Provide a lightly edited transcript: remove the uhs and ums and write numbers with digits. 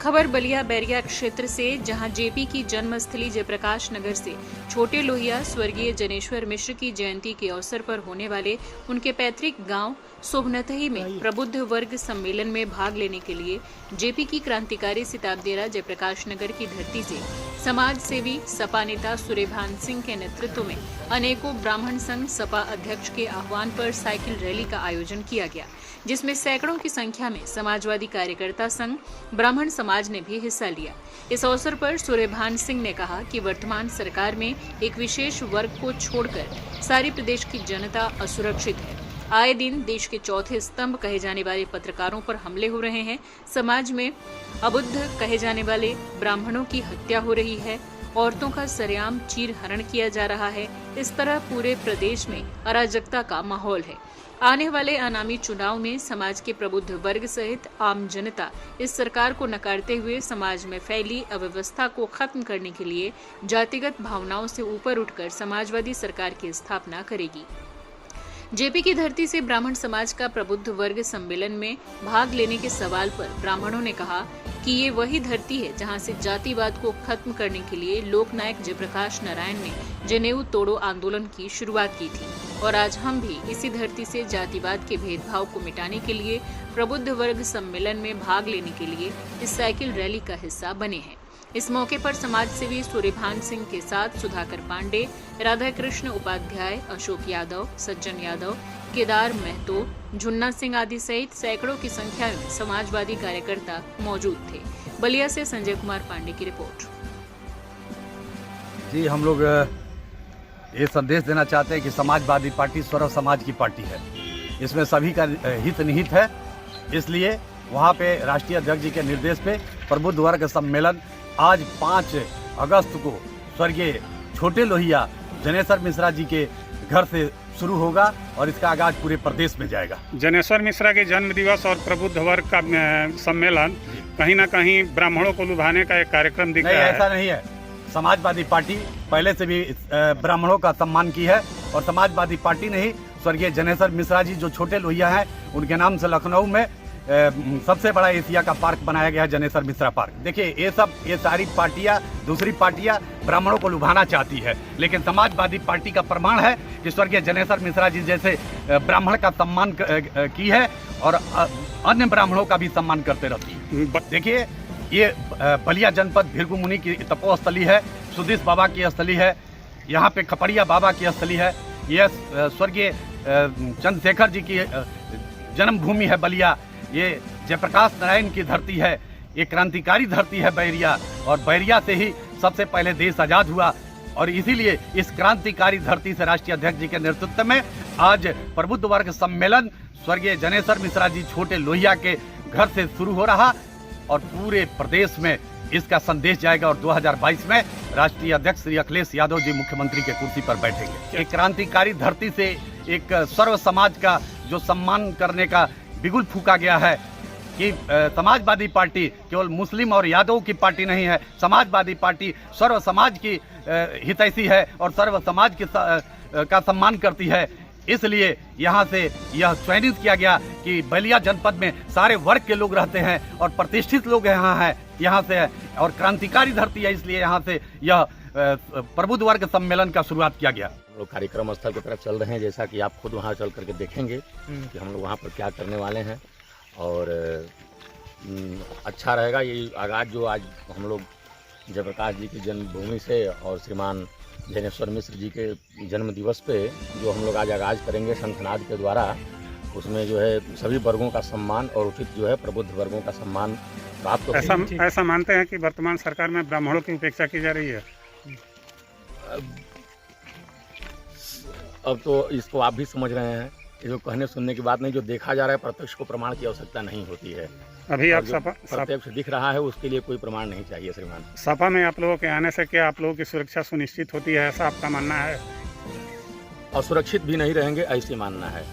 खबर बलिया बैरिया क्षेत्र से, जहां जेपी की जन्मस्थली जयप्रकाश नगर से छोटे लोहिया स्वर्गीय जनेश्वर मिश्र की जयंती के अवसर पर होने वाले उनके पैतृक गांव सोभनतही में प्रबुद्ध वर्ग सम्मेलन में भाग लेने के लिए जेपी की क्रांतिकारी सिताब डेरा जयप्रकाश नगर की धरती से समाज सेवी सपा नेता सूर्यभान सिंह के नेतृत्व में अनेकों ब्राह्मण संघ सपा अध्यक्ष के आह्वान पर साइकिल रैली का आयोजन किया गया, जिसमें सैकड़ों की संख्या में समाजवादी कार्यकर्ता संघ ब्राह्मण समाज ने भी हिस्सा लिया। इस अवसर पर सूर्यभान सिंह ने कहा कि वर्तमान सरकार में एक विशेष वर्ग को छोड़कर सारी प्रदेश की जनता असुरक्षित है। आए दिन देश के चौथे स्तंभ कहे जाने वाले पत्रकारों पर हमले हो रहे हैं। समाज में अबुद्ध कहे जाने वाले ब्राह्मणों की हत्या हो रही है। औरतों का सरेआम चीरहरण किया जा रहा है। इस तरह पूरे प्रदेश में अराजकता का माहौल है। आने वाले आगामी चुनाव में समाज के प्रबुद्ध वर्ग सहित आम जनता इस सरकार को नकारते हुए समाज में फैली अव्यवस्था को खत्म करने के लिए जातिगत भावनाओं से ऊपर उठकर समाजवादी सरकार की स्थापना करेगी। जेपी की धरती से ब्राह्मण समाज का प्रबुद्ध वर्ग सम्मेलन में भाग लेने के सवाल पर ब्राह्मणों ने कहा कि ये वही धरती है जहां से जातिवाद को खत्म करने के लिए लोकनायक जयप्रकाश नारायण ने जनेऊ तोड़ो आंदोलन की शुरुआत की थी और आज हम भी इसी धरती से जातिवाद के भेदभाव को मिटाने के लिए प्रबुद्ध वर्ग सम्मेलन में भाग लेने के लिए इस साइकिल रैली का हिस्सा बने हैं। इस मौके पर समाज सेवी सूर्यभान सिंह के साथ सुधाकर पांडे, राधा कृष्ण उपाध्याय, अशोक यादव, सज्जन यादव, केदार महतो, झुन्ना सिंह आदि सहित सैकड़ों की संख्या में समाजवादी कार्यकर्ता मौजूद थे। बलिया से संजय कुमार पांडे की रिपोर्ट। जी, हम लोग ये संदेश देना चाहते हैं कि समाजवादी पार्टी सर्व समाज की पार्टी है। इसमें सभी का हित निहित है। इसलिए वहाँ पे राष्ट्रीय अध्यक्ष जी के निर्देश पे प्रबुद्ध वर्ग सम्मेलन आज 5 अगस्त को स्वर्गीय छोटे लोहिया जनेश्वर मिश्रा जी के घर से शुरू होगा और इसका आगाज पूरे प्रदेश में जाएगा। जनेश्वर मिश्रा के जन्म दिवस और प्रबुद्ध वर्ग का सम्मेलन कहीं ना कहीं ब्राह्मणों को लुभाने का एक कार्यक्रम दिख रहा है। ऐसा नहीं है। समाजवादी पार्टी पहले से भी ब्राह्मणों का सम्मान की है और समाजवादी पार्टी ने ही स्वर्गीय जनेश्वर मिश्रा जी जो छोटे लोहिया हैं उनके नाम से लखनऊ में सबसे बड़ा एशिया का पार्क बनाया गया है, जनेश्वर मिश्रा पार्क। देखिए, ये सारी पार्टियां, दूसरी पार्टियां ब्राह्मणों को लुभाना चाहती है, लेकिन समाजवादी पार्टी का प्रमाण है कि स्वर्गीय जनेश्वर मिश्रा जी जैसे ब्राह्मण का सम्मान की है और अन्य ब्राह्मणों का भी सम्मान करते रहती है। देखिए, ये बलिया जनपद भृगु मुनि की तपोस्थली है, सुधीश बाबा की स्थली है, यहाँ पे खपड़िया बाबा की स्थली है, यह स्वर्गीय चंद्रशेखर जी की जन्मभूमि है बलिया। ये जयप्रकाश नारायण की धरती है। ये क्रांतिकारी धरती है बैरिया, और बैरिया से ही सबसे पहले देश आजाद हुआ और इसीलिए इस क्रांतिकारी धरती से राष्ट्रीय अध्यक्ष जी के नेतृत्व में आज प्रबुद्ध वर्ग सम्मेलन स्वर्गीय जनेश्वर मिश्रा जी छोटे लोहिया के घर से शुरू हो रहा और पूरे प्रदेश में इसका संदेश जाएगा और 2022 में राष्ट्रीय अध्यक्ष श्री अखिलेश यादव जी मुख्यमंत्री के कुर्सी पर बैठेंगे। एक क्रांतिकारी धरती से एक सर्व समाज का जो सम्मान करने का बिगुल फूका गया है कि समाजवादी पार्टी केवल मुस्लिम और यादव की पार्टी नहीं है। समाजवादी पार्टी सर्व समाज की हितैषी है और सर्व समाज की का सम्मान करती है। इसलिए यहाँ से यह चयनित किया गया कि बलिया जनपद में सारे वर्ग के लोग रहते हैं और प्रतिष्ठित लोग यहाँ से और क्रांतिकारी धरती है, इसलिए यहाँ से यह प्रबुद्ध वर्ग सम्मेलन का शुरुआत किया गया। हम लोग कार्यक्रम स्थल की तरफ चल रहे हैं, जैसा कि आप खुद वहाँ चल करके देखेंगे कि हम लोग वहाँ पर क्या करने वाले हैं और अच्छा रहेगा। ये आगाज जो आज हम लोग जयप्रकाश जी की जन्मभूमि से और श्रीमान जनेश्वर मिश्र जी के जन्म दिवस पे जो हम लोग आज आगाज करेंगे शंखनाद के द्वारा, उसमें जो है सभी वर्गों का सम्मान और उचित जो है प्रबुद्ध वर्गों का सम्मान प्राप्त हो। ऐसा मानते हैं कि वर्तमान सरकार में ब्राह्मणों की उपेक्षा की जा रही है। अब तो इसको आप भी समझ रहे हैं, ये जो कहने सुनने की बात नहीं, जो देखा जा रहा है प्रत्यक्ष को प्रमाण की आवश्यकता नहीं होती है। अभी आप प्रत्यक्ष दिख रहा है उसके लिए कोई प्रमाण नहीं चाहिए। श्रीमान, सपा में आप लोगों के आने से क्या आप लोगों की सुरक्षा सुनिश्चित होती है, ऐसा आपका मानना है? असुरक्षित भी नहीं रहेंगे ऐसे मानना है।